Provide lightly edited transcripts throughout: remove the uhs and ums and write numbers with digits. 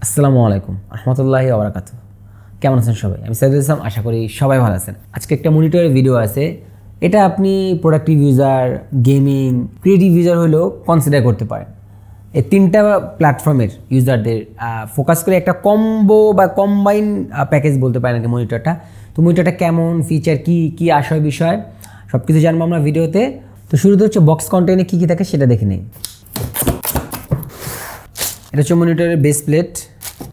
আসসালামু আলাইকুম রহমতুল্লাহি ওয়া বারাকাতুহু। কেমন আছেন সবাই? আমি সাইদুল ইসলাম, আশা করি সবাই ভালো আছেন। আজকে একটা মনিটরের ভিডিও আছে। এটা আপনি productive user, gaming, creative user হলেও কনসিডার করতে পারেন। এই তিনটা প্ল্যাটফর্মের ইউজারদের ফোকাস করে একটা কম্বো বা কম্বাইন প্যাকেজ বলতে পারেন আর মনিটরটা। তো মনিটরটা কেমন, ফিচার কী আশয় বিষয় সব কিছু জানবো আমরা ভিডিওতে। তো শুরুতে হচ্ছে বক্স কন্টেন্টে কী থাকে সেটা দেখে নিই। এটা হচ্ছে মনিটরের বেস প্লেট,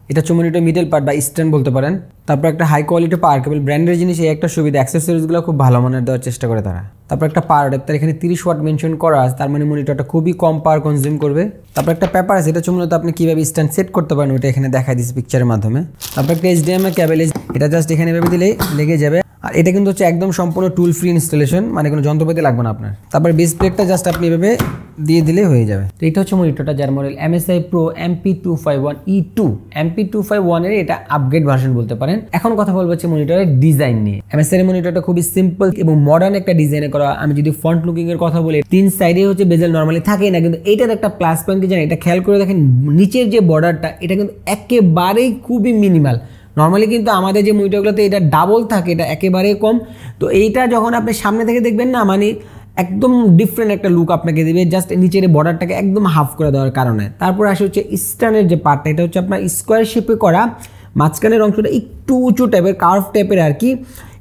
এটা হচ্ছে মনিটরের মিডল পার্ট বা স্ট্যান্ড বলতে পারেন। তারপর একটা হাই কোয়ালিটি পাওয়ার কেবল, ব্র্যান্ডের জিনিস এই একটা সুবিধা, অ্যাক্সেসরিজগুলো খুব ভালো মানের দেওয়ার চেষ্টা করে তারা। তারপর একটা পাওয়ার অ্যাডাপ্টার, এখানে 30 ওয়াট মেনশন করা আছে, তার মানে মনিটরটা খুবই কম পাওয়ার কনজিউম করবে। তারপর একটা পেপার আছে, এটা হচ্ছে মূলত আপনি কীভাবে স্ট্যান্ড সেট করতে পারেন ওটা এখানে দেখাই দিচ্ছে পিকচারের মাধ্যমে। তারপর একটা HDMI কেবল, এটা জাস্ট এখানে এভাবে দিলেই লেগে যাবে। আর এটা কিন্তু হচ্ছে একদম সম্পূর্ণ টুল ফ্রি ইনস্টলেশন, মানে কোনো যন্ত্রপাতি লাগবে না আপনার। তারপর বেস প্লেটটা জাস্ট আপনি এভাবে দিয়ে দিলেই হয়ে যাবে। তো এটা হচ্ছে মনিটরটা, যার model MSI Pro MP251E2 MP251 এর এটা আপগ্রেড ভার্সন বলতে পারেন। এখন কথা বলবো হচ্ছে মনিটরের ডিজাইন নিয়ে। MSI এর মনিটরটা খুবই সিম্পল এবং মডার্ন একটা ডিজাইনে করা। আমি যদি ফ্রন্ট লুকিং এর কথা বলি, 3 সাইডে হচ্ছে বেজেল নরমালি থাকেই না, কিন্তু এইটার একটা প্লাস পয়েন্ট কি জানেন, এটা খেয়াল করে দেখেন নিচের যে বর্ডারটা এটা কিন্তু একেবারেই খুবই মিনিমাল। নর্মালি কিন্তু আমাদের যে মনিটরগুলোতে এটা ডাবল থাকে, এটা একেবারেই কম। তো এইটা যখন আপনি সামনে থেকে দেখবেন না, মানে একদম ডিফারেন্ট একটা লুক আপনাকে দেবে, জাস্ট নিচের বর্ডারটাকে একদম হাফ করে দেওয়ার কারণে। তারপর আসে হচ্ছে স্ট্যান্ডের যে পার্টটা, এটা হচ্ছে আপনার স্কোয়ার শেপে করা, মাঝখানের অংশটা একটু উঁচু টাইপের, কার্ভ টাইপের আর কি,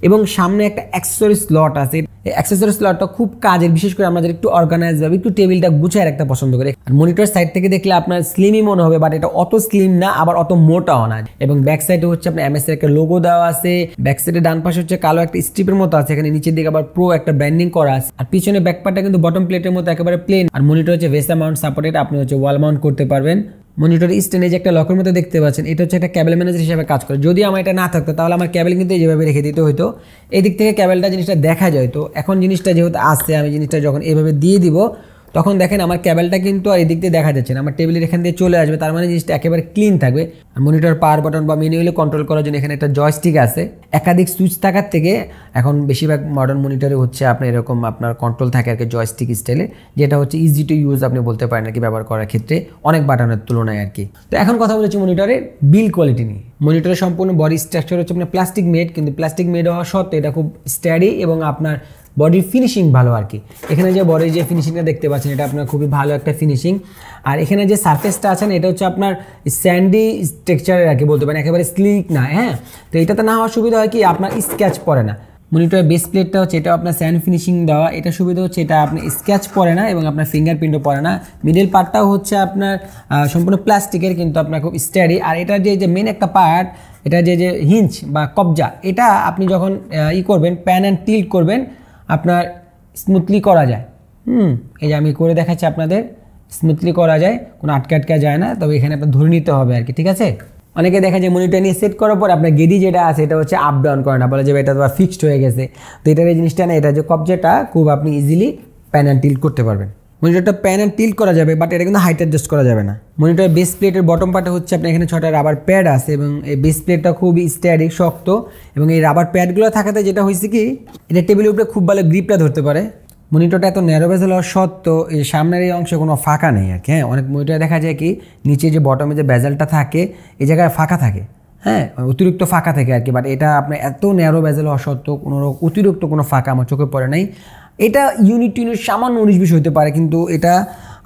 এবং সামনে একটা অ্যাক্সেসরি স্লট আছে। এই অ্যাক্সেসরি স্লটটা খুব কাজের, বিশেষ করে আমাদের একটু অর্গানাইজ ভাবে একটু টেবিলটা গুছায় রাখতে পছন্দ করে। আর মনিটর সাইড থেকে দেখলে আপনার স্লিমই মনে হবে, বাট এটা অত স্লিম না, আবার অত মোটাও না। এবং ব্যাক সাইডে হচ্ছে আপনার MSI একটা লোগো দেওয়া আছে। ব্যাক সাইডে ডান পাশে হচ্ছে কালো একটা স্ট্রিপের মতো আছে, এখানে নিচের দিকে আবার প্রো একটা ব্র্যান্ডিং করা আছে। আর পিছনে ব্যাক পার্টটা কিন্তু বটম প্লেটের মতো একেবারে প্লেন। আর মনিটর হচ্ছে ভেসা মাউন্ট সাপোর্টেড, আপনি হচ্ছে ওয়াল মাউন্ট করতে পারবেন। মনিটরের স্ট্যান্ডে যে একটা লকের মতো দেখতে পাচ্ছেন, এটা হচ্ছে একটা ক্যাবেল ম্যানেজার হিসেবে কাজ করে। যদি আমার এটা না থাকতো তাহলে আমার ক্যাবেল কিন্তু যেভাবে রেখে দিতে হতো, এই দিক থেকে ক্যাবেলটা জিনিসটা দেখা যায়। তো এখন জিনিসটা যেহেতু আসছে, আমি জিনিসটা যখন এভাবে দিয়ে দিব তখন দেখেন আমার ক্যাবেলটা কিন্তু আর এই দিক দিয়ে দেখা যাচ্ছে না, আমার টেবিলের এখান দিয়ে চলে আসবে, তার মানে জিনিসটা একেবারে ক্লিন থাকবে। আর মনিটর পাওয়ার বাটন বা ম্যানুয়ালি কন্ট্রোল করার জন্য এখানে একটা জয়স্টিক আছে। একাধিক সুইচ থাকার থেকে এখন বেশিরভাগ মডার্ন মনিটরে হচ্ছে আপনার এরকম আপনার কন্ট্রোল থাকে আর কি, জয়স্টিক স্টাইলে, যেটা হচ্ছে ইজি টু ইউজ আপনি বলতে পারেন আর কি, ব্যবহার করার ক্ষেত্রে অনেক বাটনের তুলনায় আর কি। তো এখন কথা বলেছি মনিটরের বিল কোয়ালিটি নিয়ে। মনিটরের সম্পূর্ণ বডি স্ট্রাকচার হচ্ছে আপনার প্লাস্টিক মেড, কিন্তু প্লাস্টিক মেড হওয়া সত্ত্বেও এটা খুব স্ট্যাডি এবং আপনার বডির ফিনিশিং ভালো আর কি। এখানে যে বডির যে ফিনিশিংটা দেখতে পাচ্ছেন, এটা আপনার খুবই ভালো একটা ফিনিশিং। আর এখানে যে সারফেসটা আছেন, এটা হচ্ছে আপনার স্যান্ডি টেক্সচারের আর কি বলতে পারেন, একেবারে স্লিক না। হ্যাঁ, তো এটাতে না হওয়ার সুবিধা হয় কি, আপনার স্ক্র্যাচ পড়ে না। মনিটরের বেস প্লেটটা হচ্ছে এটা আপনার স্যান্ড ফিনিশিং দেওয়া, এটা সুবিধা হচ্ছে এটা আপনার স্ক্র্যাচ পড়ে না এবং আপনার ফিঙ্গারপ্রিন্টও পড়ে না। মিডল পার্টটাও হচ্ছে আপনার সম্পূর্ণ প্লাস্টিকের, কিন্তু আপনার খুব স্ট্যাডি। আর এটার যে মেন একটা পার্ট, এটা যে হিঞ্চ বা কবজা, এটা আপনি যখন করবেন, প্যান অ্যান্ড টিল্ট করবেন, আপনার স্মুথলি করা যায়। এই যে আমি করে দেখাচ্ছি আপনাদের, স্মুথলি করা যায়, কোনো আটকা যায় না। তবে এখানে আপনার ধরে নিতে হবে আর কি, ঠিক আছে। অনেকে দেখা যায় মনিটর নিয়ে সেট করার পর আপনার গেডি যেটা আছে এটা হচ্ছে আপ ডাউন করে না, বলে যে এটা তো ফিক্সড হয়ে গেছে। তো এটার এই জিনিসটা না, এটা যে কবজাটা খুব আপনি ইজিলি প্যান অ্যান্ড টিল্ট করতে পারবেন। মনিটরটা প্যান অ্যান্ড টিল্ট করা যাবে, বাট এটা কিন্তু হাইট অ্যাডজাস্ট করা যাবে না। মনিটরের বেস প্লেটের বটম পার্টে হচ্ছে আপনার এখানে 6টা রাবার প্যাড আছে এবং এই বেস প্লেটটা খুবই স্ট্যাডিক, শক্ত, এবং এই রাবার প্যাডগুলো থাকাতে যেটা হয়েছে কি, এটা টেবিলের উপরে খুব ভালো গ্রিপটা ধরতে পারে। মনিটরটা এত ন্যারো বেজেল হওয়া সত্ত্বেও এই সামনের এই অংশে কোনো ফাঁকা নেই আর কি। হ্যাঁ, অনেক মনিটরে দেখা যায় কি নিচে যে বটমে যে বেজেলটা থাকে এই জায়গায় ফাঁকা থাকে, হ্যাঁ, অতিরিক্ত ফাঁকা থাকে আর কি। বাট এটা আপনার এত ন্যারো বেজেল হওয়া সত্ত্বেও কোনো অতিরিক্ত কোনো ফাঁকা আমার চোখে পড়ে নাই। এটা ইউনিট সামান্য 19-20 হতে পারে, কিন্তু এটা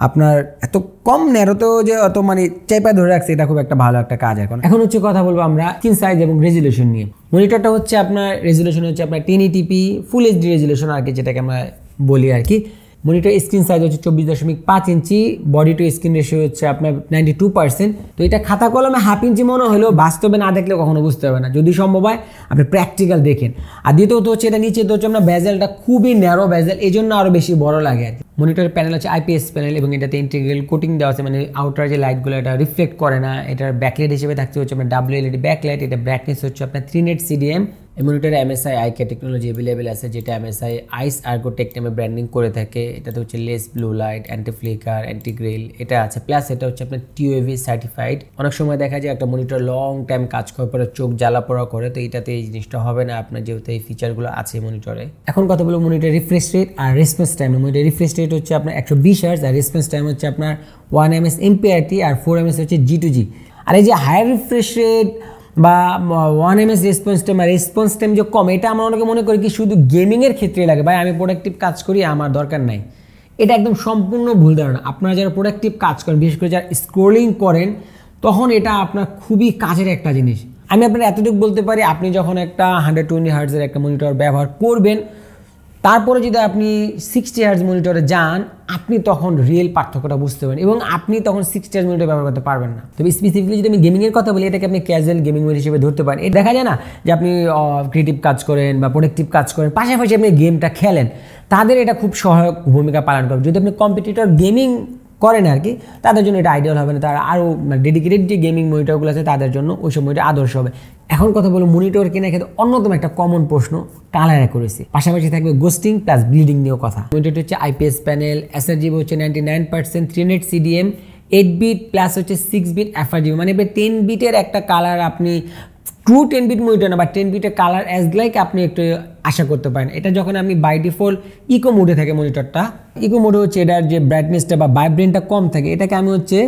আপনার এত কম ন্যারোতেও যে অত মানে চাইপায় ধরে রাখছে, এটা খুব একটা ভালো একটা কাজ। এখন হচ্ছে কথা বলবো আমরা স্ক্রিন সাইজ এবং রেজুলেশন নিয়ে। মনিটরটা হচ্ছে আপনার রেজুলেশন হচ্ছে আপনার 1080p ফুল HD রেজুলেশন আর কি, যেটাকে আমরা বলি আর কি। মনিটর স্ক্রিন সাইজ হচ্ছে 24.5 ইঞ্চি, বডি টু স্ক্রিন রেশিও হচ্ছে আপনার 92%। তো এটা খাতা কলমে হাফ ইঞ্চি মনে হলেও বাস্তবে না দেখলে কখনো বুঝতে হবে না, যদি সম্ভব হয় আপনি প্র্যাকটিক্যাল দেখেন। আর দ্বিতীয়ত হচ্ছে এটা নিচে তো হচ্ছে আপনার বেজেলটা খুবই ন্যারো বেজেল, এই জন্য আরও বেশি বড় লাগে আর কি। মনিটরের প্যানেল হচ্ছে IPS প্যানেল এবং এটাতে ইন্টিগ্রাল কোটিং দেওয়া আছে, মানে আউটার যে লাইটগুলো এটা রিফ্লেক্ট করে না। এটার ব্যাকলাইট হিসেবে থাকছে হচ্ছে আপনার WLED ব্যাকলাইট, এটা ব্রাইটনেস হচ্ছে আপনার 3net CDM। এই মনিটরে MSI IK টেকনোলজি অ্যাভেলেবেল আছে, যেটা MSI আইস আর্গো টেক নামে ব্র্যান্ডিং করে থাকে। এটাতে হচ্ছে less blue light, anti flicker, anti grain এটা আছে, প্লাস এটা হচ্ছে আপনার TUV সার্টিফাইড। অনেক সময় দেখা যায় একটা মনিটর লং টাইম কাজ করার পরে চোখ জ্বালা পোড়া করে, তো এটাতে এই জিনিসটা হবে না আপনার, যেহেতু এই ফিচারগুলো আছে মনিটরে। এখন কথা বলবো মনিটর রিফ্রেশ রেট আর response time. Monitor refresh rate হচ্ছে আপনার 120 Hz আর রেসপন্স টাইম হচ্ছে আপনার 1 ms MPRT আর 4 ms হচ্ছে G2G। আর এই যে হায়ার রিফ্রেশ রেট বা 1 ms রেসপন্স টাইম যে কম, এটা আমরা অনেকে মনে করি কি শুধু গেমিংয়ের ক্ষেত্রে লাগে, ভাই আমি প্রোডাক্টিভ কাজ করি আমার দরকার নাই। এটা একদম সম্পূর্ণ ভুল ধারণা। আপনারা যারা প্রোডাক্টিভ কাজ করেন, বিশেষ করে যারা স্ক্রোলিং করেন, তখন এটা আপনার খুবই কাজের একটা জিনিস। আমি আপনার এতটুকু বলতে পারি, আপনি যখন একটা 120 হার্টজের একটা মনিটর ব্যবহার করবেন, তারপরে যদি আপনি 60 হার্টজ মনিটরে যান, আপনি তখন রিয়েল পার্থক্যটা বুঝতে পারেন এবং আপনি তখন 60 হার্টজ মনিটর ব্যবহার করতে পারবেন না। তবে স্পেসিফিকলি যদি আমি গেমিংয়ের কথা বলি, এটাকে আপনি ক্যাজুয়াল গেমিং মনিটর হিসেবে ধরতে পারেন। এটা দেখা যায় না যে আপনি ক্রিয়েটিভ কাজ করেন বা প্রোডাক্টিভ কাজ করেন, পাশাপাশি আপনি গেমটা খেলেন, তাদের এটা খুব সহায়ক ভূমিকা পালন করবে। যদি আপনি কম্পিটিটর গেমিং করেন আর কি, তাদের জন্য এটা আইডিয়াল হবে না। তারা আরও ডেডিকেটেড যে গেমিং মনিটরগুলো আছে তাদের জন্য ওই সব মনিটর আদর্শ হবে। এখন কথা বলো মনিটর কেনার ক্ষেত্রে অন্যতম একটা কমন প্রশ্ন কালার অ্যাকুরেসি, পাশাপাশি থাকবে গোস্টিং প্লাস ব্লিডিং নিয়েও কথা। মনিটরটি হচ্ছে IPS প্যানেল, sRGB হচ্ছে 99%, 300 CDM, 8 বিট প্লাস হচ্ছে 6 বিট FRGB, মানে 10 বিটের একটা কালার আপনি ট্রু 10 বিট মনিটর না, বা 10 বিটের কালার অ্যাজ লাইক আপনি একটু আশা করতে পারেন। এটা যখন আমি বাই ডিফল্ট ইকো মোডে থাকে মনিটরটা, ইকো মোডে হচ্ছে এটার যে ব্রাইটনেসটা বা ভাইব্রেন্টটা কম থাকে, এটাকে আমি হচ্ছে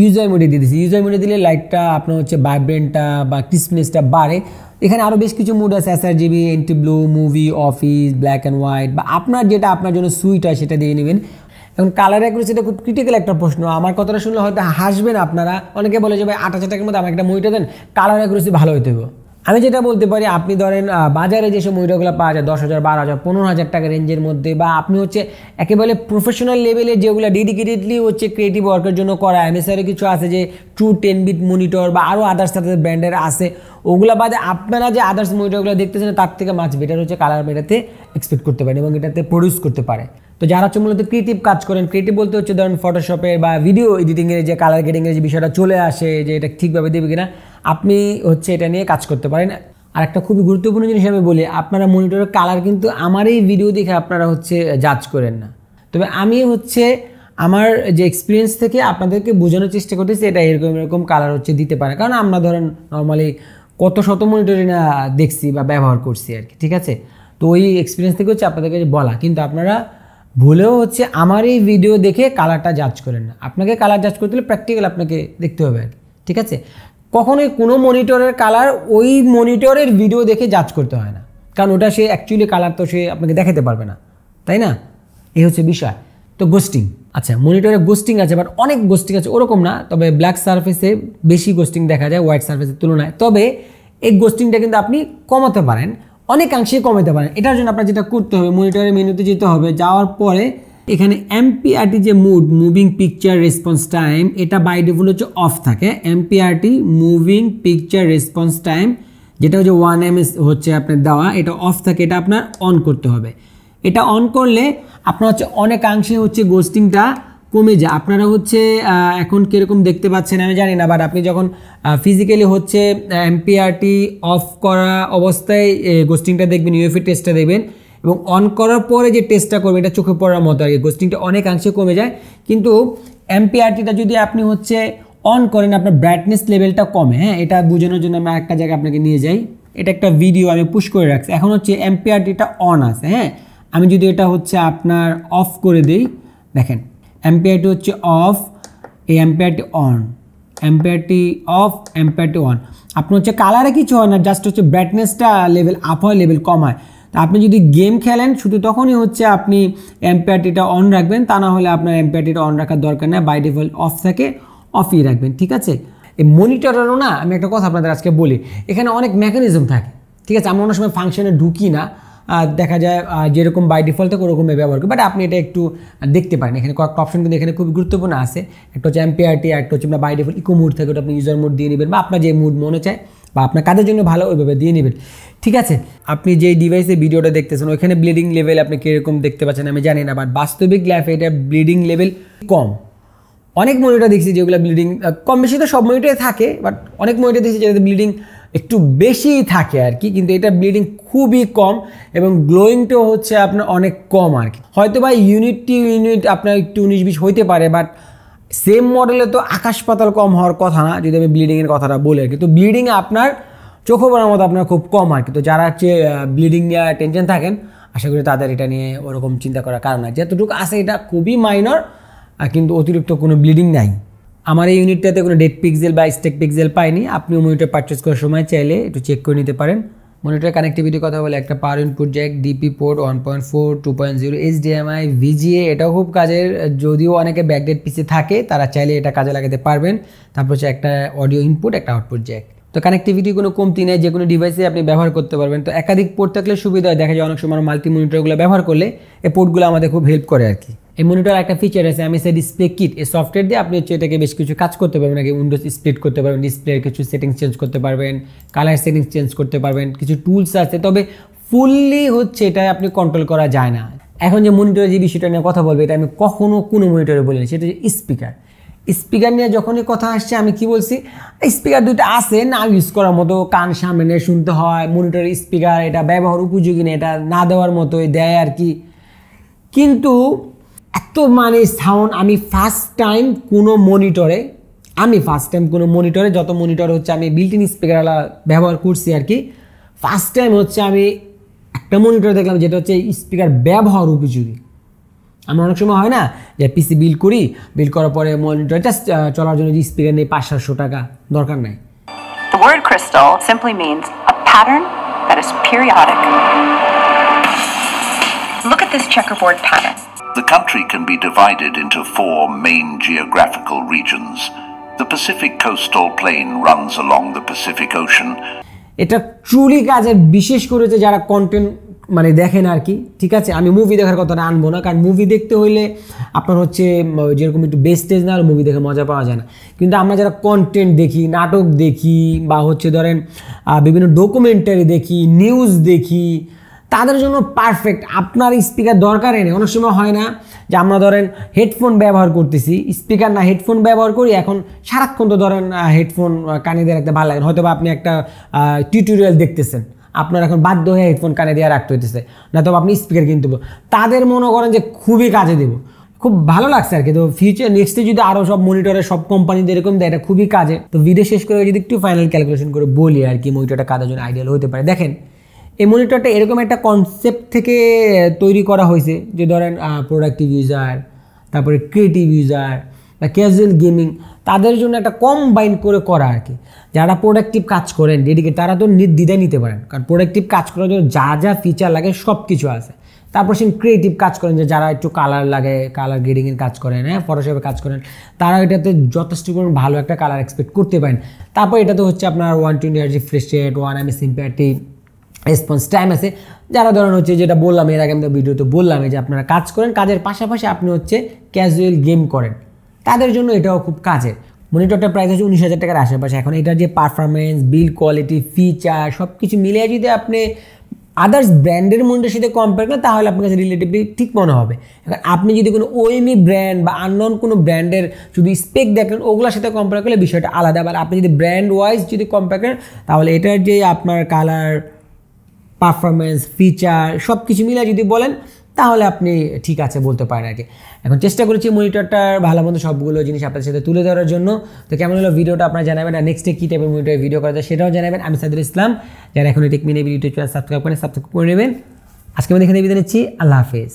ইউজার মোডে দিয়ে দিচ্ছি। ইউজার মোডে দিলে লাইটটা আপনার হচ্ছে ভাইব্রেন্টটা বা ক্রিসপিনেসটা বাড়ে। এখানে আরও বেশ কিছু মুড আছে, sRGB, anti blue, movie, office, black and white, বা আপনার যেটা আপনার জন্য সুইট হয় সেটা দিয়ে নেবেন। এখন কালার অ্যাকুরেসিটা খুব ক্রিটিক্যাল একটা প্রশ্ন। আমার কথাটা শুনলে হয়তো হাসবেন আপনারা। অনেকে বলে যে ভাই 8,000 টাকার মধ্যে আমাকে একটা মনিটর দেন, কালার অ্যাকুরেসি ভালো হইতে হবে। আমি যেটা বলতে পারি, আপনি ধরেন বাজারে যেসব মনিটরগুলো পাওয়া যায় 10,000, 12,000, 15,000 টাকা রেঞ্জের মধ্যে, বা আপনি হচ্ছে একেবারে প্রফেশনাল লেভেলে যেগুলো ডেডিকেটেডলি হচ্ছে ক্রিয়েটিভ ওয়ার্কের জন্য করা, MSI কিছু আছে যে ট্রু 10 বিট মনিটর বা আরও আদার্স তাদের ব্র্যান্ডের আছে, ওগুলো বাদে আপনারা যে আদার্স মনিটরগুলো দেখতেছেন তার থেকে মাছ বেটার হচ্ছে কালার এটাতে এক্সপেক্ট করতে পারেন এবং এটাতে প্রডিউস করতে পারে। তো যারা হচ্ছে মূলত ক্রিয়েটিভ কাজ করেন, ক্রিয়েটিভ বলতে হচ্ছে ধরেন ফটোশপের বা ভিডিও এডিটিংয়ের যে কালার গ্রেডিংয়ের যে বিষয়টা চলে আসে, যে এটা ঠিকভাবে দেবে কিনা, আপনি হচ্ছে এটা নিয়ে কাজ করতে পারেন। আর একটা খুবই গুরুত্বপূর্ণ জিনিস আমি বলি, আপনারা মনিটরের কালার কিন্তু আমার এই ভিডিও দেখে আপনারা হচ্ছে জাজ করেন না। তবে আমি হচ্ছে আমার যে এক্সপিরিয়েন্স থেকে আপনাদেরকে বোঝানোর চেষ্টা করতেছি এটা এরকম এরকম কালার হচ্ছে দিতে পারে। কারণ আমরা ধরেন নর্মালি কত শত মনিটরই না দেখছি বা ব্যবহার করছি আর কি, ঠিক আছে। তো ওই এক্সপিরিয়েন্স থেকে হচ্ছে আপনাদেরকে বলা, কিন্তু আপনারা ভুলেও হচ্ছে আমার এই ভিডিও দেখে কালারটা জাজ করেন না। আপনাকে কালার জাজ করতে হলে প্র্যাকটিক্যাল আপনাকে দেখতে হবে আর কি, ঠিক আছে। কখনোই কোনো মনিটরের কালার ওই মনিটরের ভিডিও দেখে জাজ করতে হয় না, কারণ ওটা সে অ্যাকচুয়ালি কালার তো সে আপনাকে দেখাতে পারবে না, তাই না? এই হচ্ছে বিষয়। তো গোস্টিং, আচ্ছা মনিটরে গোস্টিং আছে, বাট অনেক গোস্টিং আছে ওরকম না, তবে ব্ল্যাক সারফেসে বেশি গোস্টিং দেখা যায় হোয়াইট সারফেসের তুলনায়। তবে এই গোস্টিংটা কিন্তু আপনি কমাতে পারেন, অনেকাংশে কমাতে পারেন। এটার জন্য আপনার যেটা করতে হবে, মনিটরের মেনুতে যেতে হবে, যাওয়ার পরে এখানে MPRT যে মুভিং পিকচার রেসপন্স টাইম, এটা বাই ডিফল্ট হচ্ছে অফ থাকে। MPRT moving picture response time, যেটা হচ্ছে 1 ms হচ্ছে আপনার দেওয়া, এটা অফ থাকে, এটা আপনার অন করতে হবে। এটা অন করলে আপনার হচ্ছে অনেকাংশে হচ্ছে গোস্টিংটা কমে যায়। আপনারা হচ্ছে এখন কীরকম দেখতে পাচ্ছেন আমি জানি না, বাট আপনি যখন ফিজিক্যালি হচ্ছে MPRT অফ করা অবস্থায় গোস্টিংটা দেখবেন, UEFI টেস্টটা দেখবেন, এবং অন করার পরে যে টেস্টটা করবে এটা চোখে পড়ার মতো আর কি, গোস্টিংটা অনেকাংশে কমে যায়। কিন্তু MPRTটা যদি আপনি হচ্ছে অন করেন, আপনার ব্রাইটনেস লেভেলটা কমে। হ্যাঁ, এটা বোঝানোর জন্য আমি আরেকটা জায়গায় আপনাকে নিয়ে যাই। এটা একটা ভিডিও আমি পুশ করে রাখছি। এখন হচ্ছে MPRTটা অন আছে। হ্যাঁ, আমি যদি এটা হচ্ছে আপনার অফ করে দিই, দেখেন MPRT হচ্ছে অফ, এই MPRT on, MPRT of, MPRT on. আপনার হচ্ছে কালারে কিছু হয় না, জাস্ট হচ্ছে ব্রাইটনেসটা লেভেল আপ হয়, লেভেল কম হয়। তো আপনি যদি গেম খেলেন শুধু তখনই হচ্ছে আপনি MPRTটা অন রাখবেন, তা না হলে আপনার MPRTটা অন রাখার দরকার নেই, বাই ডিফল্ট অফ থাকে, অফই রাখবেন, ঠিক আছে। এই মনিটরেরও না আমি একটা কথা আপনাদের আজকে বলি, এখানে অনেক মেকানিজম থাকে, ঠিক আছে। আমরা অনেক সময় ফাংশনে ঢুকি না, দেখা যায় যেরকম বাই ডিফল্ট থাকে ওরকমই ব্যবহার করি, বাট আপনি এটা একটু দেখতে পারেন। এখানে কয়েকটা অপশন কিন্তু এখানে খুব গুরুত্বপূর্ণ আছে। একটা হচ্ছে MPRT, একটা হচ্ছে আপনার বাই ডিফল্ট ইকো মুড থাকে, ওটা আপনি ইউজার মুড দিয়ে নেবেন, বা আপনার যে মুড মনে চায় বা আপনার কাজের জন্য ভালো ওইভাবে দিয়ে নেবেন, ঠিক আছে। আপনি যেই ডিভাইসে ভিডিওটা দেখতেছেন ওইখানে ব্লিডিং লেভেল আপনি কীরকম দেখতে পাচ্ছেন আমি জানি না, বাট বাস্তবিক লাইফে এটা ব্লিডিং লেভেল কম। অনেক মনিটর দেখছি যেগুলো ব্লিডিং কম বেশি, তো সব মনিটরে থাকে, বাট অনেক মনিটর দেখছি যেটাতে ব্লিডিং একটু বেশি থাকে আর কি, কিন্তু এটা ব্লিডিং খুবই কম এবং গ্লোয়িংটাও হচ্ছে আপনার অনেক কম আর কি। হয়তো বা ইউনিট আপনার একটু 19-20 হইতে পারে, বাট সেম মডেলে তো আকাশ পাতাল কম হওয়ার কথা না, যদি আমি ব্লিডিংয়ের কথাটা বলি আর কি। তো ব্লিডিংয়ে আপনার চোখে পড়ার মতো আপনার খুব কম আর কি। তো যারা হচ্ছে ব্লিডিং নিয়ে টেনশন থাকেন, আশা করি তাদের এটা নিয়ে ওরকম চিন্তা করার কারণ আছে। যতটুকু আছে এটা খুবই মাইনর, কিন্তু অতিরিক্ত কোনো ব্লিডিং নাই। আমার এই ইউনিটটাতে কোনো ডেড পিক্সেল বা স্টেক পিক্সেল পাইনি, আপনি মনিটর পারচেস করার সময় চাইলে একটু চেক করে নিতে পারেন। মনিটর কানেক্টিভিটির কথা বলে একটা পাওয়ার input Jack, DP port 1.4, 2.0, HDMI, VGA, এটাও খুব কাজের। যদিও অনেকে ব্যাকডেড পিসি থাকে তারা চাইলে এটা কাজে লাগাতে পারবেন। তারপর হচ্ছে একটা অডিও ইনপুট, একটা আউটপুট জ্যাক। তো কানেক্টিভিটি কোনো কমতি নেই, যে কোনো ডিভাইসে আপনি ব্যবহার করতে পারবেন। তো একাধিক পোর্ট থাকলে সুবিধা হয়, দেখা যায় অনেক সময় মাল্টি মনিটরগুলো ব্যবহার করলে এই পোর্টগুলো আমাদের খুব হেল্প করে আর কি। এই মনিটর একটা ফিচার আছে MSI ডিসপ্লে কিট, এই সফটওয়্যার দিয়ে আপনি হচ্ছে এটাকে বেশ কিছু কাজ করতে পারবেন। আগে উইন্ডোজ স্প্লিট করতে পারবেন, ডিসপ্লের কিছু সেটিংস চেঞ্জ করতে পারবেন, কালার সেটিংস চেঞ্জ করতে পারবেন, কিছু টুলস আছে। তবে ফুললি হচ্ছে এটা আপনি কন্ট্রোল করা যায় না। এখন যে মনিটরের যে বিষয়টা নিয়ে কথা বলবো, এটা আমি কখনো কোনো মনিটরে বলিনি, সেটা হচ্ছে স্পিকার। স্পিকার নিয়ে যখনই কথা আসছে আমি কি বলছি, স্পিকার দুটো আছে না ইউজ করার মতো, কান সামনে শুনতে হয়, মনিটরের স্পিকার এটা ব্যবহার উপযোগী না, এটা না দেওয়ার মতোই দেয় আর কি। কিন্তু এত সাউন্ড আমি ফার্স্ট টাইম কোনো মনিটরে যত মনিটর হচ্ছে আমি বিল্ট ইন স্পিকারওয়ালা ব্যবহার করছি আর কি, ফার্স্ট টাইম হচ্ছে আমি একটা মনিটর দেখলাম যেটা হচ্ছে স্পিকার ব্যবহার উপযোগী। আমরা অনেক সময় হয় না যে পিসি বিল্ড করার পরে মনিটর জাস্ট চলার জন্য যে স্পিকার নেই 500-700 টাকা, দরকার নাই। The word crystal simply means a pattern that is periodic. Look at this checkerboard pattern. The country can be divided into 4 main geographical regions. The Pacific coastal plain runs along the Pacific Ocean. এটা truly কাজের, বিশেষ করে যারা content দেখেন আর কি। ঠিক আছে, আমি মুভি দেখার কথাটা আনবো না, কারণ মুভি দেখতে হইলে আপনার হচ্ছে যেরকম একটু বেস্টেজ না হলে মুভি দেখে মজা পাওয়া যায় না। কিন্তু আমরা যারা কন্টেন্ট দেখি, নাটক দেখি, বা হচ্ছে ধরেন বিভিন্ন ডকুমেন্টারি দেখি, নিউজ দেখি, তাদের জন্য পারফেক্ট। আপনার স্পিকার দরকারই নেই। অনেক সময় হয় না যে আমরা ধরেন হেডফোন ব্যবহার করতেছি, স্পিকার না হেডফোন ব্যবহার করি, এখন সারাক্ষণ তো ধরেন হেডফোন কানে দিয়ে রাখতে ভালো লাগে, হয়তো বা আপনি একটা টিউটোরিয়াল দেখতেছেন, আপনার এখন বাধ্য হয়ে হেডফোন কানে দিয়ে রাখতে হইতেছে, না তো আপনি স্পিকার কিনতে হবে। তাদের মনে করেন যে খুবই কাজে দেবো, খুব ভালো লাগছে আর কি। তো ফিউচার নেক্সটে যদি আরও সব মনিটরের সব কোম্পানিদের এরকম দেয়, এটা খুবই কাজে। তো ভিডিও শেষ করে যদি একটু ফাইনাল ক্যালকুলেশন করে বলি আর কি মনিটরটা কাজের জন্য আইডিয়াল হতে পারে। দেখেন, এই মনিটরটা এরকম একটা কনসেপ্ট থেকে তৈরি করা হয়েছে যে ধরেন প্রোডাক্টিভ ইউজার, তারপরে ক্রিয়েটিভ ইউজার বা ক্যাজুয়াল গেমিং, তাদের জন্য একটা কম্বাইন করে করা আর কি। যারা প্রোডাক্টিভ কাজ করেন ডেডিকেট, তারা তো নির্দ্বিধায় নিতে পারেন, কারণ প্রোডাক্টিভ কাজ করার জন্য যা যা ফিচার লাগে সব কিছু আছে। তারপর সে ক্রিয়েটিভ কাজ করেন, যে যারা একটু কালার লাগে, কালার গ্রেডিংয়ের কাজ করেন, ফটোশপে কাজ করেন, তারা এটাতে যথেষ্ট পরিমাণ ভালো একটা কালার এক্সপেক্ট করতে পারেন। তারপর এটাতে হচ্ছে আপনার 120 Hz refresh rate, 1 ms sympathy, response time আছে। যারা ধরেন হচ্ছে যেটা বললাম এর আগে আমাদের ভিডিওতে বললাম, যে আপনারা কাজ করেন, কাজের পাশাপাশি আপনি হচ্ছে ক্যাজুয়াল গেম করেন, তাদের জন্য এটাও খুব কাজের। মনিটরটার প্রাইস হচ্ছে 19,000 টাকার আশেপাশে। এখন এটার যে পারফরমেন্স, বিল্ড কোয়ালিটি, ফিচার সব কিছু মিলিয়ে যদি আপনি আদার্স ব্র্যান্ডের মনিটরের সাথে কম্পেয়ার করেন, তাহলে আপনার কাছে রিলেটিভলি ঠিক মনে হবে। এখন আপনি যদি কোনো ওএমই ব্র্যান্ড বা আননোন কোনো ব্র্যান্ডের যদি স্পেক দেখেন, ওগুলোর সাথে কম্পেয়ার করলে বিষয়টা আলাদা। আবার আপনি যদি ব্র্যান্ড ওয়াইজ যদি কম্পেয়ার করেন, তাহলে এটার যে আপনার কালার, পারফরমেন্স, ফিচার সব কিছু মিলে যদি বলেন, তাহলে আপনি ঠিক আছে বলতে পারেন আর কি। এখন চেষ্টা করেছি মনিটরটার ভালো মন্দ সবগুলো জিনিস আপনাদের সাথে তুলে ধরার জন্য। তো কেমন হলো ভিডিওটা আপনারা জানাবেন, আর নেক্সটে কী টাইপের মনিটরের ভিডিও করা যায় সেটাও জানাবেন। আমি সাইদুল ইসলাম, যারা এখন টেকমিন ইউটিউব চ্যানেল সাবস্ক্রাইব করেন, সাবস্ক্রাইব করে নেবেন। আজকে আমি এখানে বিদায় নিচ্ছি, আল্লাহ হাফেজ।